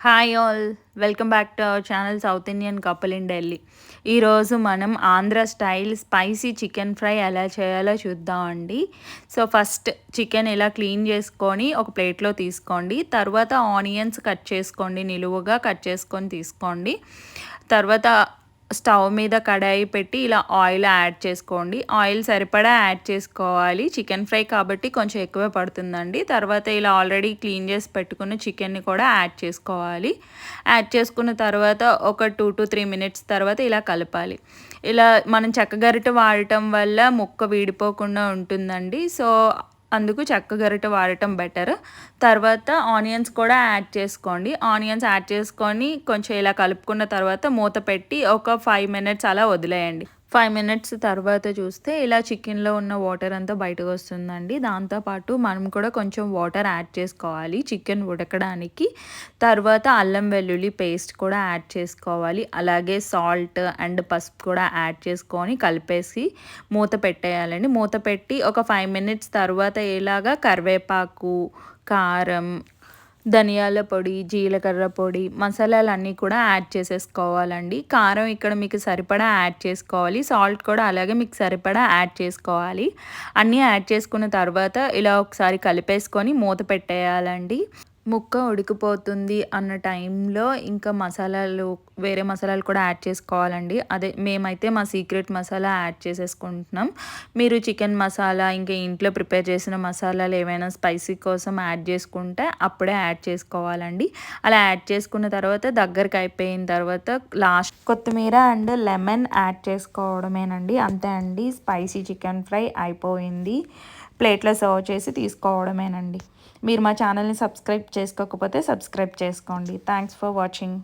Hi all, welcome back to our channel south Indian couple in Delhi. ఈరోజు మనం Andhra style spicy chicken fry ఎలా చేయాలో చూద్దామండి. సో ఫస్ట్ చికెన్ ఇలా క్లీన్ చేసుకొని ఒక ప్లేట్లో తీసుకోండి. తర్వాత ఆనియన్స్ కట్ చేసుకోండి, నిలువుగా కట్ చేసుకొని తీసుకోండి. తర్వాత స్టవ్ మీద కడాయి పెట్టి ఇలా ఆయిల్ యాడ్ చేసుకోండి. ఆయిల్ సరిపడా యాడ్ చేసుకోవాలి, చికెన్ ఫ్రై కాబట్టి కొంచెం ఎక్కువే పడుతుందండి. తర్వాత ఇలా ఆల్రెడీ క్లీన్ చేసి పెట్టుకున్న చికెన్ని కూడా యాడ్ చేసుకోవాలి. యాడ్ చేసుకున్న తర్వాత ఒక 2 to 3 మినిట్స్ తర్వాత ఇలా కలపాలి. ఇలా మనం చెక్కగరిటె వాడటం వల్ల ముక్క విడిపోకుండా ఉంటుందండి. సో అందుకు చెక్క గరిటె వాడటం బెటర్. తర్వాత ఆనియన్స్ కూడా యాడ్ చేసుకోండి. ఆనియన్స్ యాడ్ చేసుకొని కొంచెం ఇలా కలుపుకున్న తర్వాత మూత పెట్టి ఒక 5 మినిట్స్ అలా వదిలేయండి. 5 మినిట్స్ తర్వాత చూస్తే ఇలా చికెన్లో ఉన్న వాటర్ అంతా బయటకు వస్తుందండి. దాంతోపాటు మనం కూడా కొంచెం వాటర్ యాడ్ చేసుకోవాలి చికెన్ ఉడకడానికి. తర్వాత అల్లం వెల్లుల్లి పేస్ట్ కూడా యాడ్ చేసుకోవాలి. అలాగే సాల్ట్ అండ్ పసుపు కూడా యాడ్ చేసుకొని కలిపేసి మూత పెట్టేయాలండి. మూత పెట్టి ఒక 5 మినిట్స్ తర్వాత ఇలాగా కరివేపాకు, కారం, ధనియాల పొడి, జీలకర్ర పొడి, మసాలాలన్నీ కూడా యాడ్ చేసేసుకోవాలండి. కారం ఇక్కడ మీకు సరిపడా యాడ్ చేసుకోవాలి. సాల్ట్ కూడా అలాగే మీకు సరిపడా యాడ్ చేసుకోవాలి. అన్నీ యాడ్ చేసుకున్న తర్వాత ఇలా ఒకసారి కలిపేసుకొని మూత పెట్టేయాలండి. ముక్క ఉడికిపోతుంది అన్న టైంలో ఇంకా వేరే మసాలాలు కూడా యాడ్ చేసుకోవాలండి. అదే మేమైతే మా సీక్రెట్ మసాలా యాడ్ చేసేసుకుంటున్నాం. మీరు చికెన్ మసాలా ఇంకా ఇంట్లో ప్రిపేర్ చేసిన మసాలాలు ఏమైనా స్పైసీ కోసం యాడ్ చేసుకుంటే అప్పుడే యాడ్ చేసుకోవాలండి. అలా యాడ్ చేసుకున్న తర్వాత దగ్గరికి అయిపోయిన తర్వాత లాస్ట్ కొత్తిమీర అండ్ లెమన్ యాడ్ చేసుకోవడమేనండి. అంతే అండి, స్పైసీ చికెన్ ఫ్రై అయిపోయింది. ప్లేట్లో సర్వ్ చేసి తీసుకోవడమేనండి. మీరు మా ఛానల్ని సబ్స్క్రైబ్ చేసుకోకపోతే సబ్స్క్రైబ్ చేసుకోండి. Thanks for watching.